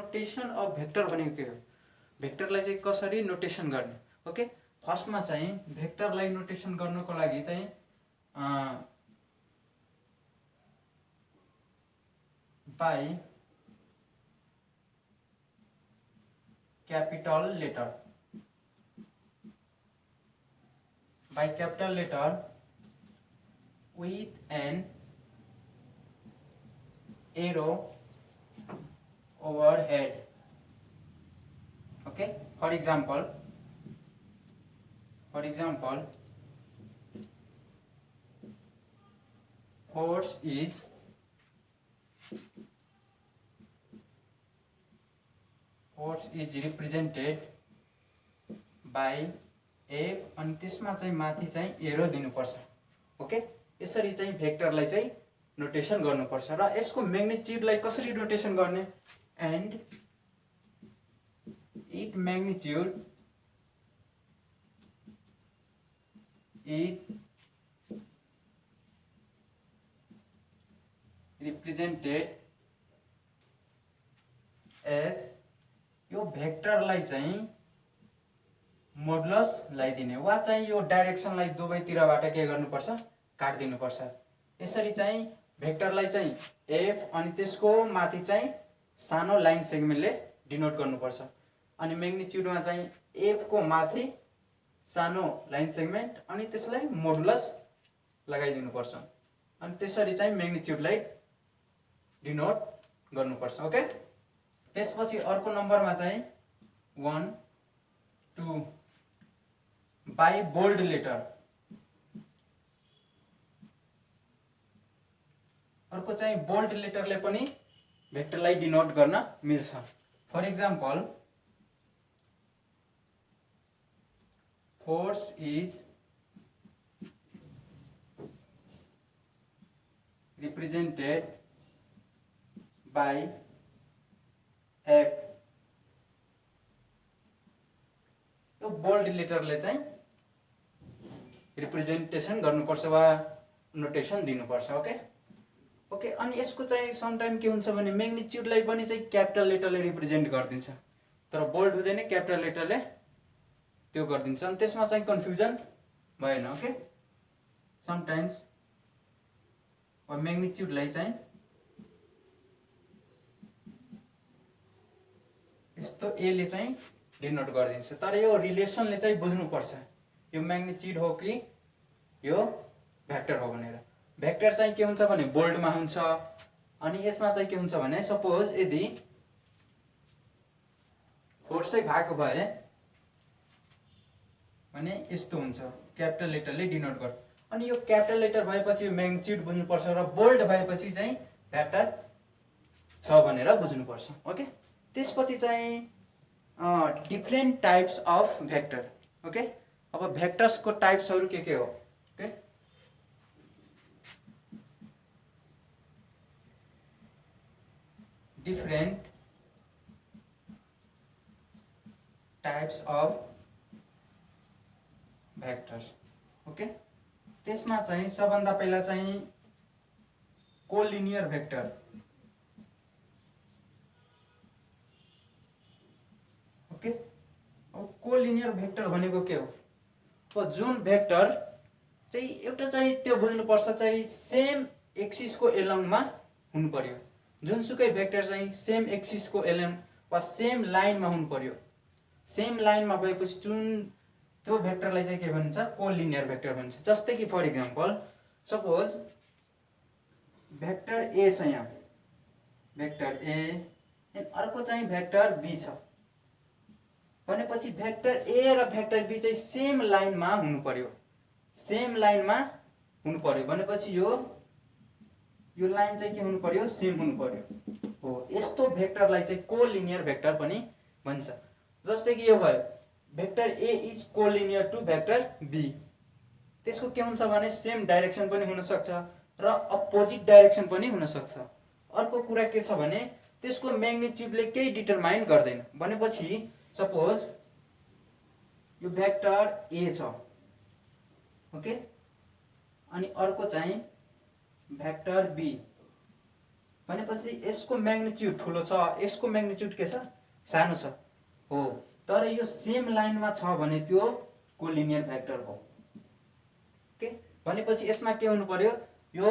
Notation of vector भनेको के हो, भेक्टरलाई चाहिँ कसरी नोटेसन गर्ने। ओके, फर्स्टमा चाहिँ भेक्टरलाई नोटेसन गर्नको लागि चाहिँ by capital letter with an arrow overhead. Okay, for example force is represented by F अनि त्यसमा चाहिँ माथि चाहिँ एरो दिनुपर्छ। ओके, यसरी चाहिँ भेक्टरलाई चाहिँ नोटेसन गर्नुपर्छ। र यसको म्याग्निट्युडलाई कसरी नोटेसन गर्ने, and it magnitude is represented as, यो भेक्टरलाई चाहिँ मोडुलस लगाइदिने वा चाहिँ यो डाइरेक्सनलाई दुवैतिरबाट के गर्नुपर्छ, काट्दिनुपर्छ। यसरी चाहिँ भेक्टरलाई चाहिँ एफ अनि त्यसको माथि चाहिँ सानो लाइन सेगमेन्टले डिनोट गर्नुपर्छ। अनि म्याग्निट्युडमा चाहिँ एफ को माथि सानो लाइन सेगमेन्ट अनि त्यसलाई मोडुलस लगाइदिनुपर्छ। अनि त्यसरी चाहिँ म्याग्निट्युडलाई डिनोट गर्नुपर्छ। ओके, त्यसपछि अर्को नम्बरमा चाहिँ 1 2 बाई बोल्ड लेटर। अर्को चाहिँ बोल्ड लेटरले पनि भेक्टरलाई डिनोट गर्न मिल्छ। For example force is represented by F. यो बोल्ड लेटरले चाहिँ रिप्रेजेन्टेसन गर्नुपर्छ वा नोटेसन दिनुपर्छ। ओके ओके, अनि यसको चाहिँ समटाइम के हुन्छ भने म्याग्निट्युडलाई पनि चाहिँ क्यापिटल लेटरले रिप्रेजेन्ट गरिदिन्छ, तर बोल्ड हुँदैन, क्यापिटल लेटरले त्यो गरिदिन्छ। अनि त्यसमा चाहिँ कन्फ्युजन भएन। ओके, समटाइम्स म्याग्निट्युडलाई चाहिँ यस्तो एले चाहिँ डिनोट गरिदिन्छ, तर यो रिलेसनले चाहिँ बुझ्नुपर्छ यो म्याग्निट्युड हो कि यो भेक्टर हो भनेर। भेक्टर चाहिँ के हुन्छ भने बोल्डमा हुन्छ, अनि यसमा चाहिँ के हुन्छ भने सपोज यदि फोर्सै भएको भए भने यस्तो हुन्छ, क्यापिटल लेटरले डिनोट गर्छ। अनि यो क्यापिटल लेटर भएपछि यो म्याग्निट्युड बुझ्नुपर्छ र बोल्ड भएपछि चाहिँ भेक्टर छ भनेर बुझ्नुपर्छ। ओके, त्यसपछि चाहिँ different types of vector. Okay, अब भेक्टर्सको टाइप्सहरू के हो। Okay, different types of vectors. Okay, त्यसमा चाहिँ सबभन्दा पहिला चाहिँ कोलिनियर भेक्टर। ओके, अब कोलिनियर भेक्टर भनेको के हो, तो जुन भेक्टर चाहिँ एउटा चाहिँ त्यो बुझ्नुपर्छ चाहिँ सेम एक्सिसको एलङमा हुनु पर्यो। जुनसुकै भेक्टर चाहिँ सेम एक्सिसको एलङ वा सेम लाइनमा हुनु पर्यो। सेम लाइनमा भएपछि जुन त्यो भेक्टरलाई चाहिँ के भनिन्छ, कोलिनियर भेक्टर भनिन्छ। जस्तै कि फर एक्जाम्पल सपोज भेक्टर ए छ, यहाँ भेक्टर ए अर्को चाहिँ भेक्टर बी छ भनेपछि भेक्टर ए र भेक्टर बी चाहिँ सेम लाइनमा हुनु पर्यो। सेम लाइनमा हुनु पर्यो भनेपछि यो लाइन चाहिँ के हुनु पर्यो, सेम हुनु पर्यो हो। यस्तो भेक्टरलाई चाहिँ कोलिनियर भेक्टर पनि भन्छ। जस्तै कि यो भयो vector A is collinear to vector B. त्यसको के हुन्छ भने सेम डाइरेक्सन पनि हुन सक्छ र अपोजिट डाइरेक्सन पनि हुन सक्छ। अर्को कुरा के छ भने त्यसको म्याग्निट्युडले केही डिटरमाइन गर्दैन। भनेपछि सपोज यो भेक्टर ए छ, ओके, अनि अर्को चाहिँ भेक्टर बी। भनेपछि यसको म्याग्निट्युड ठुलो छ, यसको म्याग्निट्युड के छ सानो छ हो, तर यो सेम लाइनमा छ भने त्यो कोलिनियर भेक्टर हो। ओके, भनेपछि यसमा के हुनु पर्यो, यो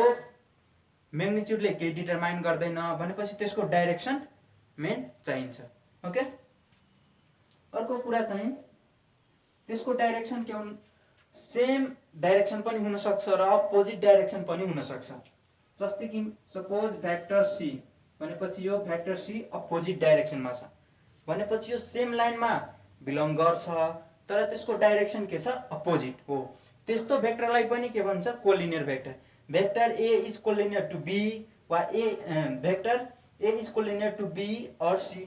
म्याग्निट्युडले केही डिटरमाइन गर्दैन भनेपछि त्यसको डाइरेक्सन मेन चाहिन्छ। ओके, अर्को कुरा चाहिँ त्यसको डाइरेक्सन के हुनु, सेम डाइरेक्सन पनि हुन सक्छ र अपोजिट डाइरेक्सन पनि हुन सक्छ। जस्तै कि सपोज भेक्टर सी भनेपछि यो भेक्टर सी अपोजिट डाइरेक्सनमा छ भनेपछि यो सेम लाइनमा बिलोङ गर्छ तर त्यसको डाइरेक्सन के छ अपोजिट हो, त्यस्तो भेक्टरलाई पनि के भन्छ collinear vector. Vector A is collinear to B वा vector A is collinear to B और सी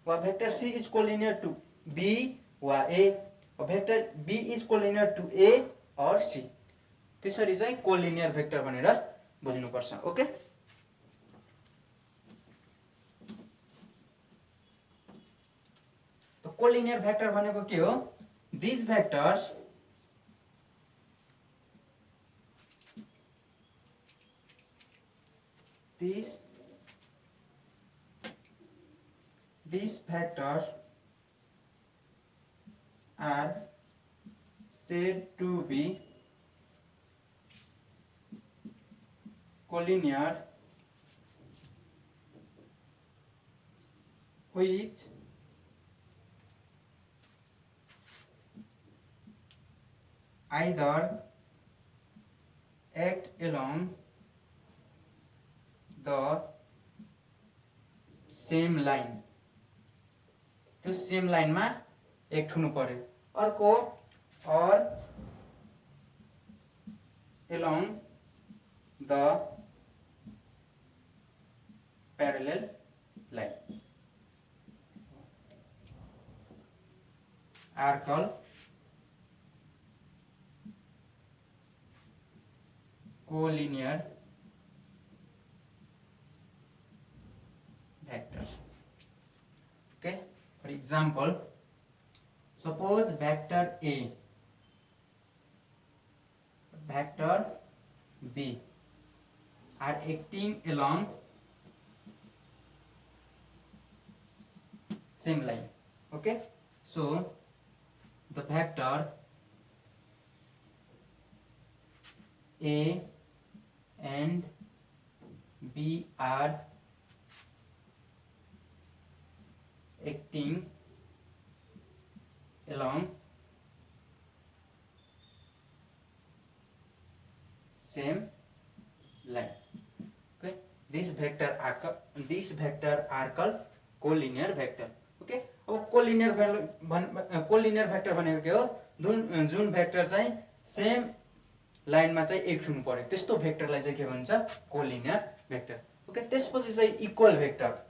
वा vector C is collinear to B वा ए वा vector B is collinear to A और सी। त्यसरी चाहिँ कोलिनियर भेक्टर भनेर बुझ्नुपर्छ। ओके, तो कोलिनियर भेक्टर भनेको के हो, this vectors these vectors are said to be collinear which either act along the same line, त्यो सेम लाइनमा एक्ट हुनु पर्यो। अर्को और along the parallel line are called collinear vectors। Okay, for example, suppose vector A, vector B are acting along same line. Okay, so the vector A and B are acting along same line. Okay, this vector are called collinear vector. Okay, अब collinear vector भनेको के हो, जुन vector चाहिँ same लाइनमा चाहिँ act हुनु पर्यो त्यस्तो भेक्टरलाई चाहिँ के भन्छ कोलिनियर भेक्टर। ओके, त्यसपछि चाहिँ equal vector.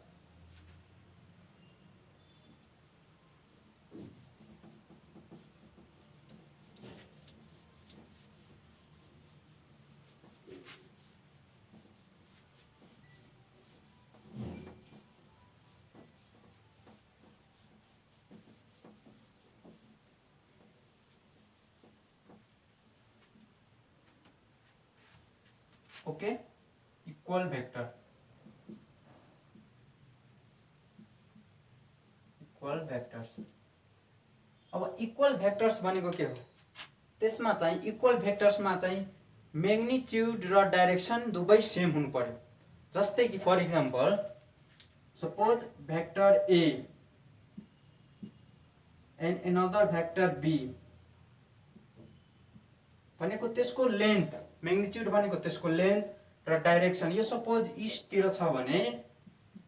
Okay, equal vector, equal vectors. अब इक्वल भेक्टर्स भनेको के हो, त्यसमा चाहिँ इक्वल भेक्टर्समा चाहिँ म्याग्निट्युड र डाइरेक्सन दुवै सेम हुनु पर्यो। जस्तै कि for example suppose vector A and another vector B भनेको त्यसको लेन्थ, म्याग्निट्युड भनेको त्यसको लेन्थ र डाइरेक्सन यो सपोज इस्टतिर छ भने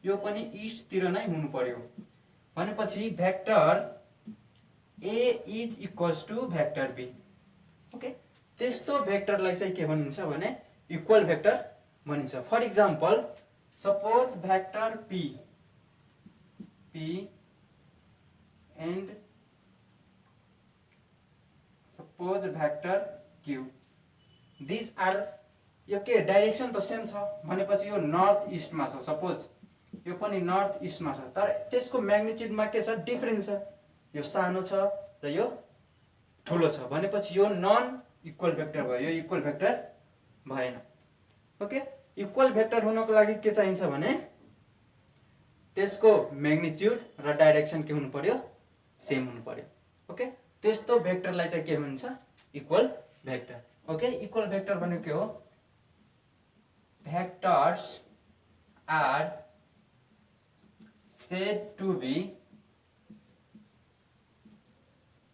यो पनि इस्टतिर नै हुनु पर्यो भनेपछि vector A is equals to vector B. Okay, त्यस्तो भेक्टरलाई चाहिँ के भनिन्छ भने इक्वल भेक्टर भनिन्छ। For example suppose vector P and suppose vector Q, these are, यो के डाइरेक्सन त सेम छ भनेपछि यो नर्थ इस्टमा छ, सपोज यो पनि नर्थ इस्टमा छ तर त्यसको म्याग्निट्युडमा के छ डिफरेन्स छ, यो सानो छ र यो ठुलो छ भनेपछि यो नन इक्वल भेक्टर भयो, यो इक्वल भेक्टर भएन। ओके, इक्वल भेक्टर हुनको लागि के चाहिन्छ भने त्यसको म्याग्निट्युड र डाइरेक्सन के हुनु पर्यो, सेम हुनु पर्यो। ओके, त्यस्तो भेक्टरलाई चाहिँ के भन्छ, equal vector. Okay, equal vector भनेको के हो, vectors are said to be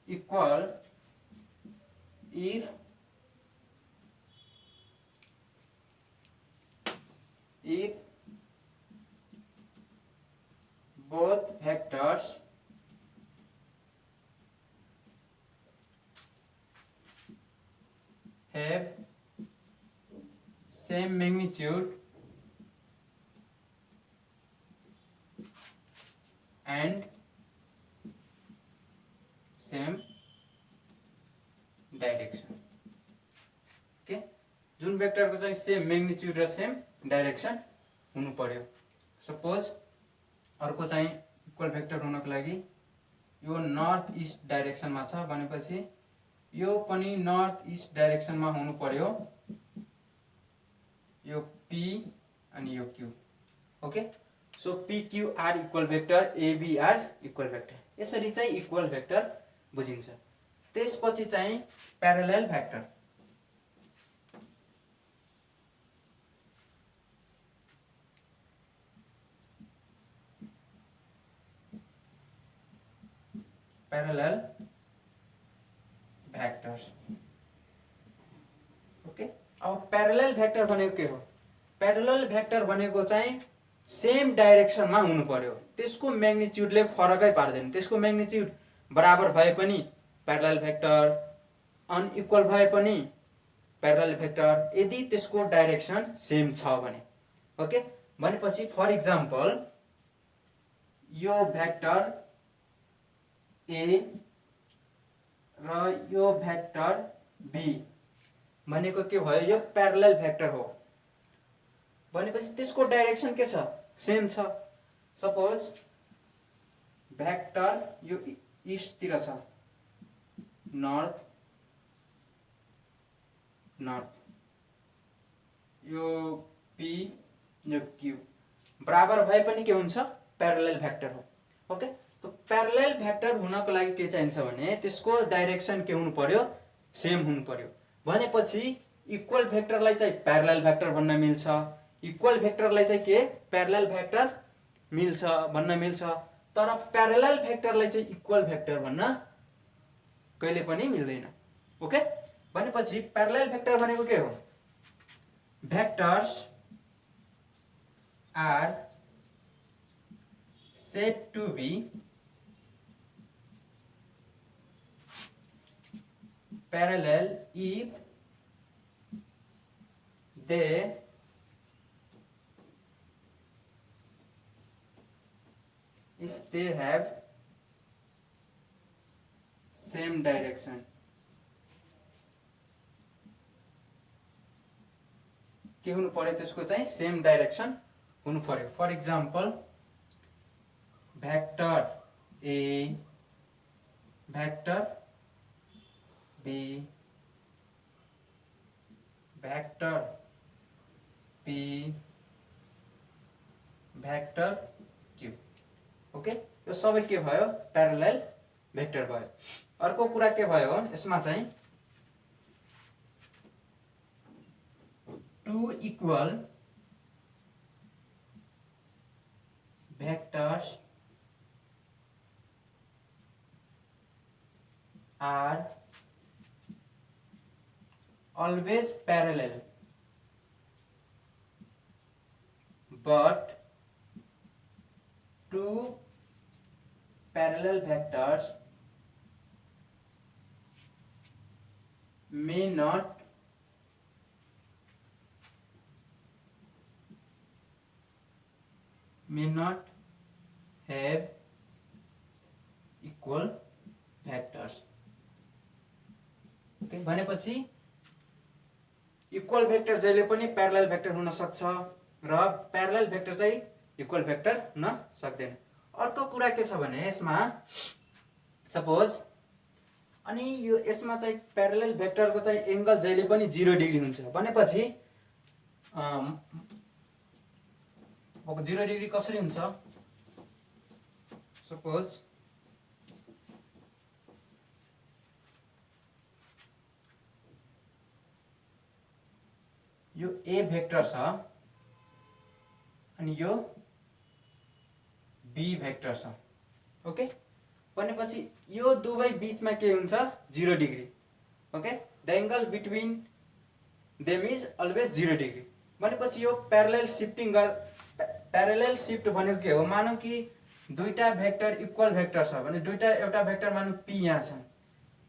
equal if both vectors have same magnitude and same direction. Okay, जुन भेक्टरको चाहिँ सेम म्याग्निट्युड र सेम डाइरेक्सन हुनु पर्यो। सपोज अर्को चाहिँ इक्वल भेक्टर हुनको लागि यो नर्थ इस्ट डाइरेक्सनमा छ भनेपछि यो पनि नर्थ इस्ट डाइरेक्सनमा हुनु पर्यो, यो P अनि यो Q। Okay, so PQR equal vector, ABR equal vector, यसरी चाहिँ इक्वल भेक्टर बुझिन्छ। त्यसपछि चाहिँ parallel vector. Parallel vectors. Okay, अब प्यारलल भेक्टर भनेको के हो, प्यारलल भेक्टर भनेको चाहिँ सेम डाइरेक्सनमा हुनु पर्यो, त्यसको म्याग्निट्युडले फरकै पार्दैन। त्यसको म्याग्निट्युड बराबर भए पनि प्यारलल भेक्टर, अनइक्वल भए पनि प्यारलल भेक्टर, यदि त्यसको डाइरेक्सन सेम छ भने। ओके, भनेपछि फर इक्जाम्पल यो भेक्टर ए र यो भेक्टर बी भनेको के भयो, यो प्यारलल भेक्टर हो भनेपछि त्यसको डाइरेक्सन के छ, सेम छ। सपोज भेक्टर यो इस्टतिर छ, नर्थ नर्थ, यो पी यो क्यू, बराबर भए पनि के हुन्छ, प्यारलल भेक्टर हो। ओके, तो प्यारलल भेक्टर हुनको लागि के चाहिन्छ भने त्यसको डाइरेक्सन के हुनु पर्यो, सेम हुनु पर्यो। भनेपछि इक्वल भेक्टरलाई चाहिँ प्यारलल भेक्टर भन्न मिल्छ, इक्वल भेक्टरलाई चाहिँ के प्यारलल भेक्टर मिल्छ भन्न मिल्छ, तर प्यारलल भेक्टरलाई चाहिँ इक्वल भेक्टर भन्न कहिले पनि मिल्दैन। ओके, भनेपछि प्यारलल भेक्टर भनेको के हो, vectors are said to be parallel if they have same direction। के हुनु पर्यो, त्यसको चाहिँ सेम डाइरेक्सन हुनु पर्यो। For example vector A, vector B, vector P, vector Q. Okay, यो सबै के भयो, प्यारलल भेक्टर भयो। अर्को कुरा के भयो, यसमा चाहिँ two equal vectors are always parallel, but two parallel vectors may not have equal vectors। Okay, भनेपछि इक्वल भेक्टर जहिले पनि प्यारलल भेक्टर हुन सक्छ र प्यारलल भेक्टर चाहिँ इक्वल भेक्टर हुन सक्दैन। अर्को कुरा के छ भने यसमा सपोज अनि यो यसमा चाहिँ प्यारलल भेक्टरको चाहिँ एंगल जहिले पनि 0 डिग्री हुन्छ भनेपछि अब 0 डिग्री कसरी हुन्छ? सपोज यो ए भेक्टर छ अनि यो बी भेक्टर छ। ओके, भनेपछि यो दुवै बीचमा के हुन्छ? 0 degree. Okay, the angle between them is always 0 degree. भनेपछि यो प्यारलल शिफ्ट भनेको के हो? मानौँ कि दुईटा भेक्टर इक्वल भेक्टर छ भने एउटा भेक्टर मानौँ पी यहाँ छ,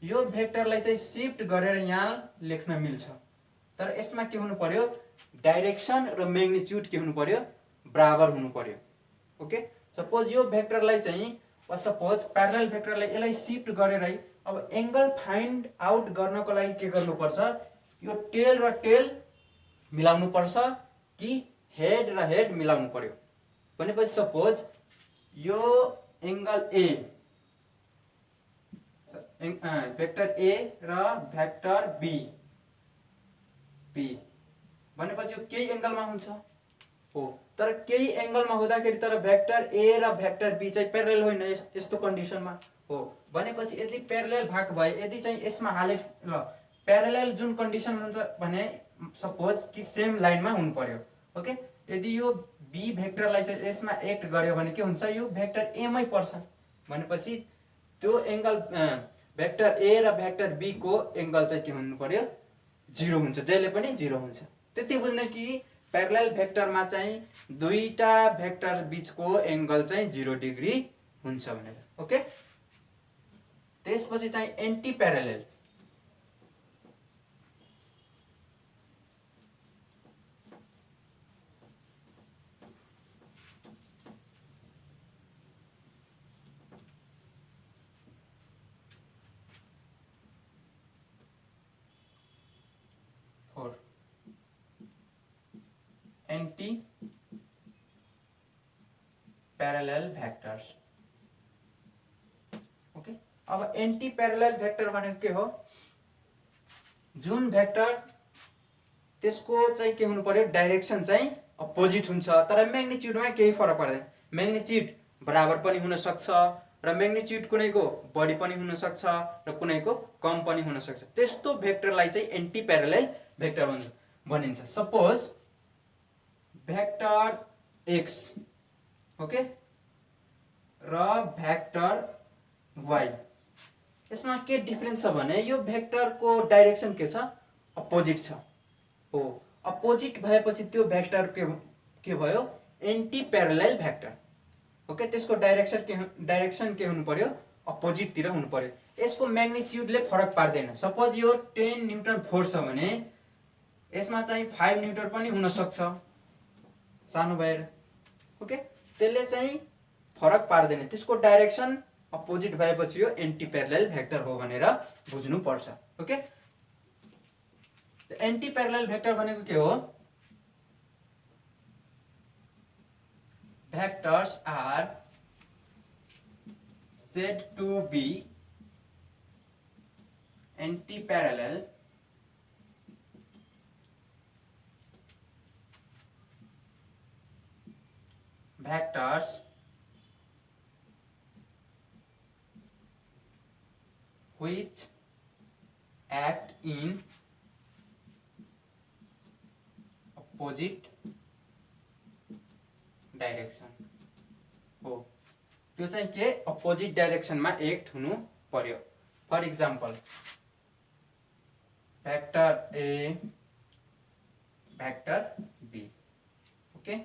यो भेक्टरलाई चाहिँ शिफ्ट गरेर यहाँ लेख्न मिल्छ। तर यसमा के हुनु पर्यो? डाइरेक्सन र मैग्निट्युड के हुनु पर्यो? बराबर हुनु पर्यो। ओके, सपोज यो भेक्टरलाई चाहिँ सपोज प्यारलल भेक्टरलाई यसलाई शिफ्ट गरेर अब एंगल फाइन्ड आउट गर्नको लागि के गर्नुपर्छ? यो टेल र टेल मिलाउनु पर्छ कि हेड र हेड मिलाउनु पर्यो। भनेपछि सपोज यो एंगल ए भेक्टर ए र भेक्टर बी भनेपछि यो केही एंगलमा हुन्छ हो, तर केही एंगलमा हुँदाखेरि तर भेक्टर ए र भेक्टर बी चाहिँ प्यारलल होइन यस्तो कन्डिसनमा हो। भनेपछि यदि प्यारलल भएको भए यदि चाहिँ यसमा हाले ल प्यारलल जुन कन्डिसन हुन्छ भने सपोज कि सेम लाइनमा हुनु पर्यो। ओके, यदि यो बी भेक्टरलाई चाहिँ यसमा एक्ट गर्यो भने के हुन्छ? यो भेक्टर ए मै पर्छ। भनेपछि त्यो एंगल भेक्टर ए र भेक्टर बी को एंगल चाहिँ के हुनु पर्यो? 0 हुन्छ, जहिले पनि 0 हुन्छ। त्यति बुझ्ने कि प्यारलल भेक्टरमा चाहिँ दुईटा भेक्टर बीचको एंगल चाहिँ 0 डिग्री हुन्छ भनेर। ओके, त्यसपछि चाहिँ anti parallel. Anti parallel vectors. Okay, अब एंटी पैरेलल वेक्टर भनेको के हो? जुन भेक्टर त्यसको चाहिँ के हुनु पर्यो? डाइरेक्सन चाहिँ अपोजिट हुन्छ, तर मैग्निट्युडमा केही फरक पर्दैन। मैग्निट्युड बराबर पनि हुन सक्छ र मैग्निट्युड कुनैको बढी पनि हुन सक्छ र कुनैको कम पनि हुन सक्छ। त्यस्तो भेक्टरलाई चाहिँ एंटी पैरेलल भेक्टर भनिन्छ। सपोज भेक्टर एक्स ओके र भेक्टर वाई, यसमा के डिफरेन्स छ भने यो भेक्टरको डाइरेक्सन के छ? अपोजिट छ हो। अपोजिट भएपछि त्यो भेक्टर के भयो? Anti parallel vector. ओके, त्यसको डाइरेक्सन के हुनु पर्यो? अपोजिट तिर हुनु पर्यो। यसको म्याग्निट्युडले फरक पार्दैन। सपोज यो 10 न्यूटन फोर्स छ भने यसमा चाहिँ 5 न्यूटन पनि हुन सक्छ सानो भएर। ओके, त्यसले चाहिँ फरक पार्दैन। त्यसको डाइरेक्सन अपोजिट भएपछि यो एन्टी प्यारलल भेक्टर हो भनेर बुझ्नु पर्छ। ओके, एन्टी प्यारलल भेक्टर भनेको के हो? Vectors are said to be anti-parallel vectors which act in opposite direction हो। त्यो चाहिँ के? अपोजिट डाइरेक्सनमा एक्ट हुनु पर्यो। For example vector A vector B okay,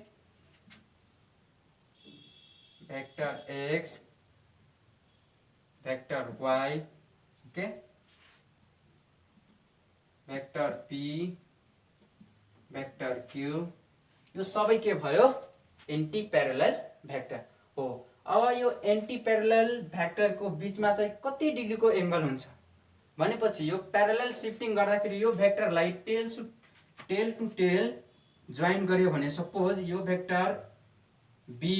vector X vector Y okay, vector P vector Q, यो सबै के भयो? एन्टी प्यारलल भेक्टर हो। अब यो एन्टी प्यारलल भेक्टर को बीचमा चाहिँ कति डिग्रीको एंगल हुन्छ भनेपछि यो प्यारलल शिफ्टिङ गर्दाखेरि यो भेक्टरलाई टेल टु टेल जोइन गर्यो भने सपोज यो vector B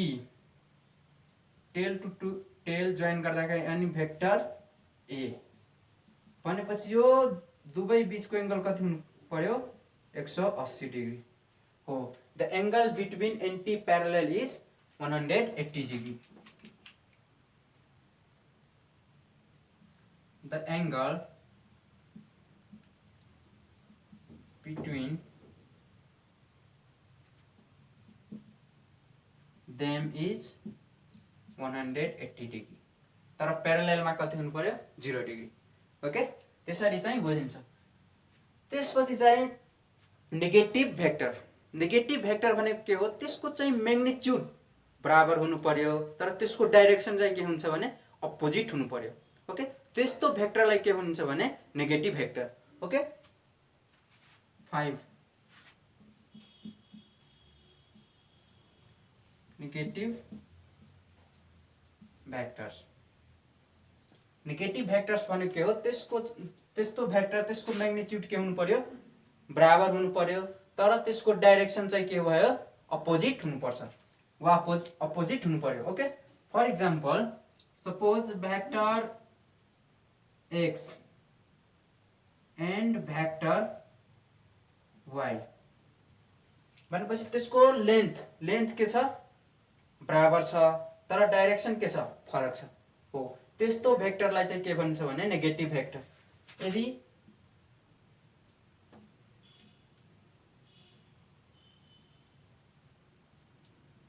tail to tail join गर्दाखेरि अनि भेक्टर ए भनेपछि यो दुवै बीचको एंगल कति हुनु पर्यो? 180 डिग्री हो the angle between anti parallel is 180 degree. The angle between them is 180 degree. तर प्यारलेलमा कति हुनु पर्यो 0 डिग्री. ओके त्यसरी चाहिँ बुझिन्छ. त्यसपछि चाहिँ नेगेटिभ भेक्टर. नेगेटिभ भेक्टर भनेको के हो? त्यसको चाहिँ म्याग्निट्युड बराबर हुनु पर्यो तर त्यसको डाइरेक्सन चाहिँ के हुन्छ भने अपोजिट हुनु पर्यो. ओके त्यस्तो भेक्टरलाई के भनिन्छ भने negative vector. Okay 5 negative vectors. Negative vectors भनेको के हो? त्यस्तो भेक्टर त्यसको म्याग्निट्युड के हुनु पर्यो बराबर हुनु पर्यो तर त्यसको डाइरेक्सन चाहिँ के भयो अपोजिट हुनुपर्छ वा अपोजिट हुनु पर्यो. Okay for example suppose vector x and vector y भनेपछि त्यसको लेन्थ के छ बराबर छ तर डाइरेक्सन के छ फरक छ. हो त्यस्तो भेक्टरलाई चाहिँ के भन्छ भने नेगेटिभ भेक्टर. यदि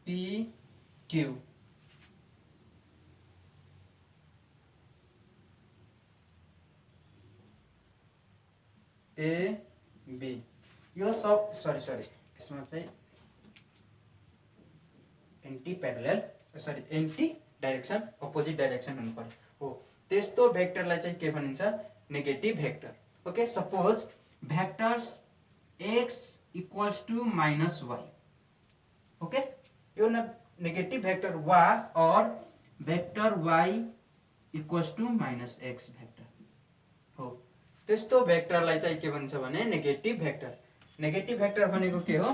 PQ AB यो सब सरी यसमा चाहिँ anti parallel anti direction opposite direction हुनु पर्यो. हो त्यस्तो भेक्टरलाई चाहिँ के भनिन्छ negative vector. Okay suppose vectors x equals to -y. Okay यो नेगेटिभ भेक्टर वा or vector y equals to -x vector. हो त्यस्तो भेक्टरलाई चाहिँ के भन्छ भने नेगेटिभ भेक्टर. नेगेटिभ भेक्टर भनेको के हो?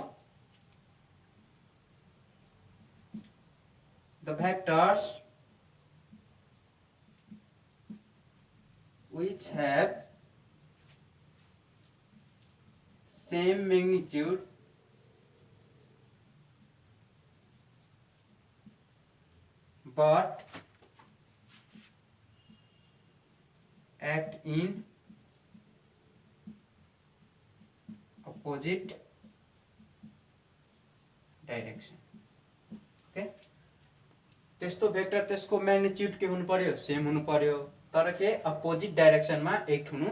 The vectors which have same magnitude but act in opposite direction. Okay त्यस्तो भेक्टर त्यसको म्याग्निट्युड के हुनु पर्यो सेम हुनु पर्यो तर के अपोजिट डाइरेक्सनमा एक्ट हुनु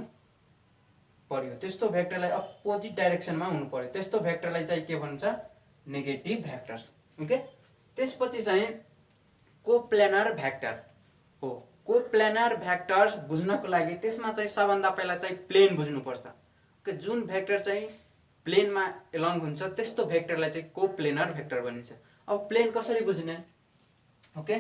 पर्यो. त्यस्तो भेक्टरलाई अपोजिट डाइरेक्सनमा हुनु पर्यो. त्यस्तो भेक्टरलाई चाहिँ के भन्छ नेगेटिभ भेक्टर्स. ओके त्यसपछि चाहिँ कोप्लेनर भेक्टर. हो कोप्लेनर भेक्टर्स बुझ्नको लागि त्यसमा चाहिँ सबभन्दा पहिला चाहिँ प्लेन बुझ्नुपर्छ. ओके जुन भेक्टर चाहिँ प्लेनमा एलोङ हुन्छ त्यस्तो भेक्टरलाई चाहिँ कोप्लेनर भेक्टर भनिन्छ. अब प्लेन कसरी बुझ्ने? ओके